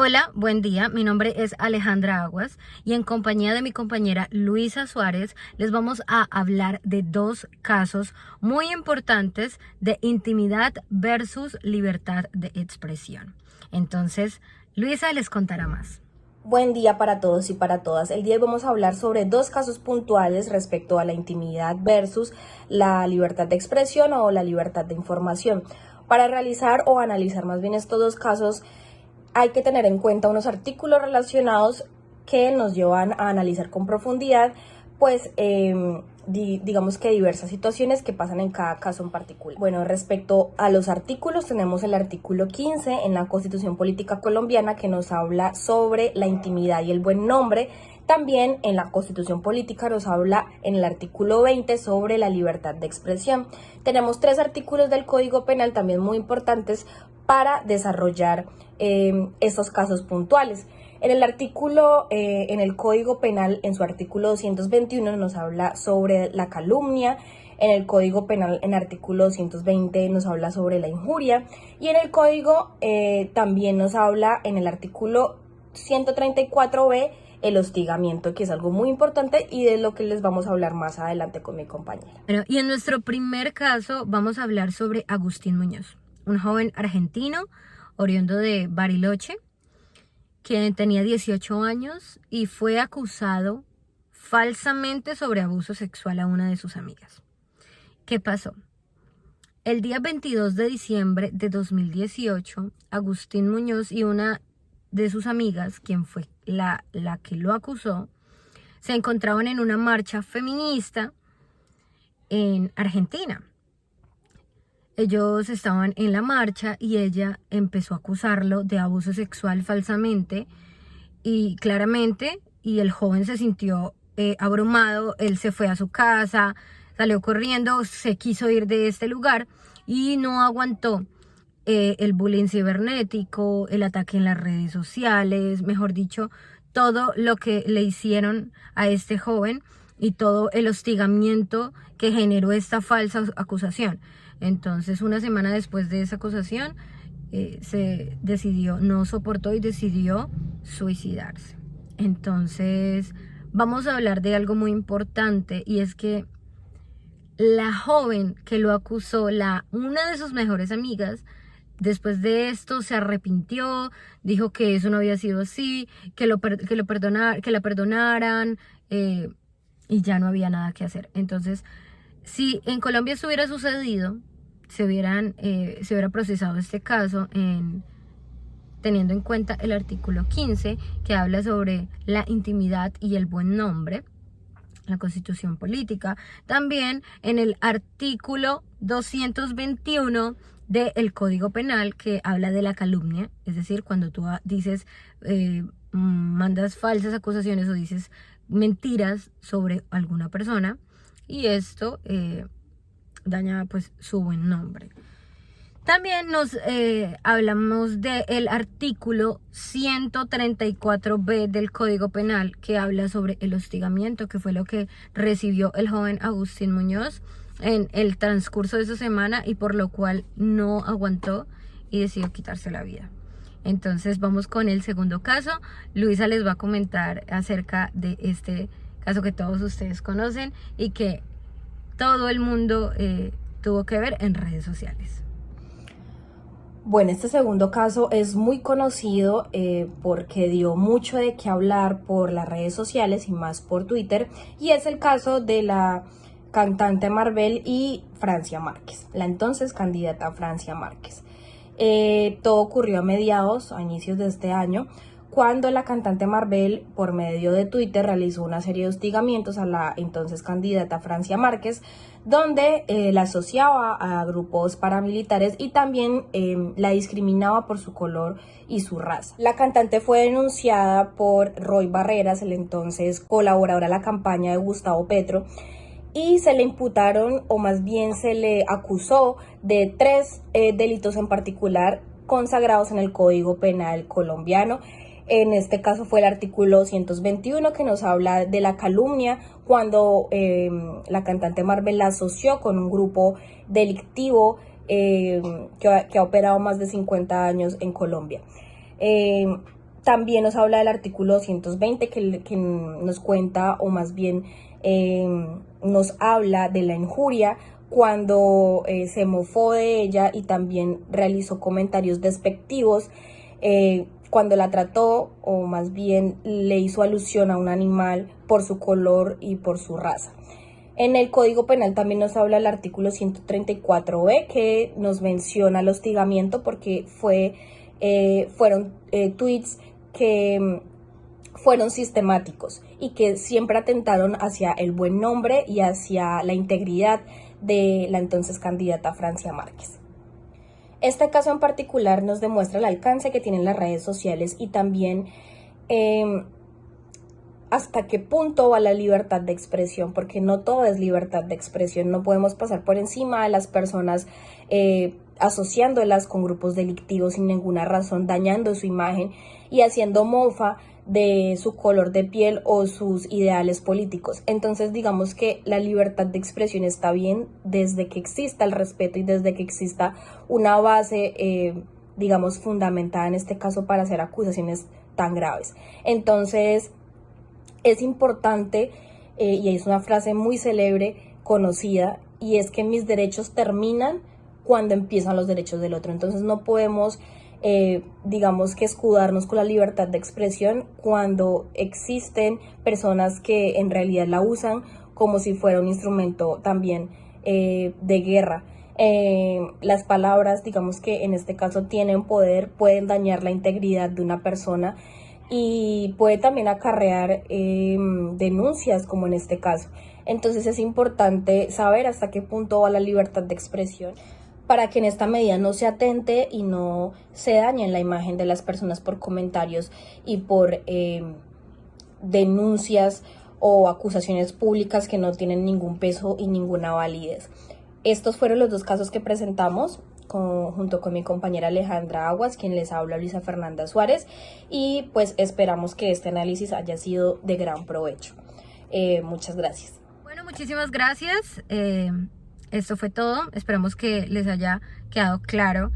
Hola, buen día. Mi nombre es Alejandra Aguas y en compañía de mi compañera Luisa Suárez les vamos a hablar de dos casos muy importantes de intimidad versus libertad de expresión. Entonces, Luisa les contará más. Buen día para todos y para todas. El día de hoy vamos a hablar sobre dos casos puntuales respecto a la intimidad versus la libertad de expresión o la libertad de información. Para realizar o analizar más bien estos dos casos, hay que tener en cuenta unos artículos relacionados que nos llevan a analizar con profundidad, pues digamos que diversas situaciones que pasan en cada caso en particular. Bueno, respecto a los artículos, tenemos el artículo 15 en la Constitución Política Colombiana que nos habla sobre la intimidad y el buen nombre. También en la Constitución Política nos habla en el artículo 20 sobre la libertad de expresión. Tenemos tres artículos del Código Penal también muy importantes para desarrollar estos casos puntuales. En el artículo, en el Código Penal, en su artículo 221 nos habla sobre la calumnia. En el Código Penal, en el artículo 220 nos habla sobre la injuria. Y en el Código también nos habla en el artículo 134b el hostigamiento, que es algo muy importante y de lo que les vamos a hablar más adelante con mi compañera. Bueno, y en nuestro primer caso vamos a hablar sobre Agustín Muñoz, un joven argentino oriundo de Bariloche, que tenía 18 años y fue acusado falsamente sobre abuso sexual a una de sus amigas. ¿Qué pasó? El día 22 de diciembre de 2018, Agustín Muñoz y una de sus amigas, quien fue la que lo acusó, se encontraban en una marcha feminista en Argentina. Ellos estaban en la marcha y ella empezó a acusarlo de abuso sexual falsamente y claramente, y el joven se sintió abrumado. Él se fue a su casa, salió corriendo, se quiso ir de este lugar y no aguantó el bullying cibernético, el ataque en las redes sociales, mejor dicho, todo lo que le hicieron a este joven y todo el hostigamiento que generó esta falsa acusación. Entonces, una semana después de esa acusación, se decidió, no soportó y decidió suicidarse. Entonces, vamos a hablar de algo muy importante y es que la joven que lo acusó, una de sus mejores amigas, después de esto se arrepintió, dijo que eso no había sido así, que la perdonaran y ya no había nada que hacer. Entonces, si en Colombia esto hubiera sucedido, se hubiera procesado este caso teniendo en cuenta el artículo 15 que habla sobre la intimidad y el buen nombre, la Constitución Política. También en el artículo 221 del Código Penal que habla de la calumnia, es decir, cuando tú dices, mandas falsas acusaciones o dices mentiras sobre alguna persona y esto daña pues su buen nombre. También nos hablamos del artículo 134b del Código Penal que habla sobre el hostigamiento, que fue lo que recibió el joven Agustín Muñoz en el transcurso de esa semana y por lo cual no aguantó y decidió quitarse la vida. Entonces vamos con el segundo caso. Luisa les va a comentar acerca de este caso que todos ustedes conocen y que todo el mundo tuvo que ver en redes sociales. Bueno, este segundo caso es muy conocido porque dio mucho de qué hablar por las redes sociales y más por Twitter, y es el caso de la cantante Marvel y Francia Márquez, la entonces candidata Francia Márquez. Todo ocurrió a inicios de este año, cuando la cantante Marvel, por medio de Twitter, realizó una serie de hostigamientos a la entonces candidata Francia Márquez, donde la asociaba a grupos paramilitares y también la discriminaba por su color y su raza. La cantante fue denunciada por Roy Barreras, el entonces colaborador a la campaña de Gustavo Petro, y se le imputaron, o más bien se le acusó de tres delitos en particular consagrados en el Código Penal colombiano. En este caso fue el artículo 221 que nos habla de la calumnia cuando la cantante Marvel la asoció con un grupo delictivo que ha operado más de 50 años en Colombia. También nos habla del artículo 220 que nos cuenta, o más bien nos habla de la injuria cuando se mofó de ella y también realizó comentarios despectivos cuando la trató, o más bien le hizo alusión a un animal por su color y por su raza. En el Código Penal también nos habla el artículo 134b, que nos menciona el hostigamiento porque fueron tweets que fueron sistemáticos y que siempre atentaron hacia el buen nombre y hacia la integridad de la entonces candidata Francia Márquez. Este caso en particular nos demuestra el alcance que tienen las redes sociales y también hasta qué punto va la libertad de expresión, porque no todo es libertad de expresión. No podemos pasar por encima de las personas asociándolas con grupos delictivos sin ninguna razón, dañando su imagen y haciendo mofa de su color de piel o sus ideales políticos. Entonces digamos que la libertad de expresión está bien desde que exista el respeto y desde que exista una base digamos fundamentada en este caso para hacer acusaciones tan graves. Entonces es importante, y es una frase muy célebre, conocida, y es que mis derechos terminan cuando empiezan los derechos del otro. Entonces no podemos digamos que escudarnos con la libertad de expresión cuando existen personas que en realidad la usan como si fuera un instrumento también de guerra. Las palabras, digamos que en este caso tienen poder, pueden dañar la integridad de una persona y puede también acarrear denuncias como en este caso. Entonces es importante saber hasta qué punto va la libertad de expresión para que en esta medida no se atente y no se dañe la imagen de las personas por comentarios y por denuncias o acusaciones públicas que no tienen ningún peso y ninguna validez. Estos fueron los dos casos que presentamos junto con mi compañera Alejandra Aguas, quien les habla Luisa Fernanda Suárez, y pues esperamos que este análisis haya sido de gran provecho. Muchas gracias. Bueno, muchísimas gracias. Esto fue todo. Esperamos que les haya quedado claro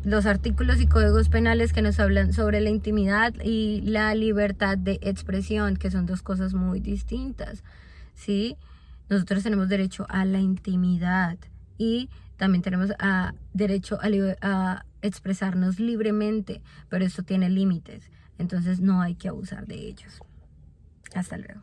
los artículos y códigos penales que nos hablan sobre la intimidad y la libertad de expresión, que son dos cosas muy distintas, ¿sí? Nosotros tenemos derecho a la intimidad y también tenemos derecho a expresarnos libremente, pero esto tiene límites, entonces no hay que abusar de ellos. Hasta luego.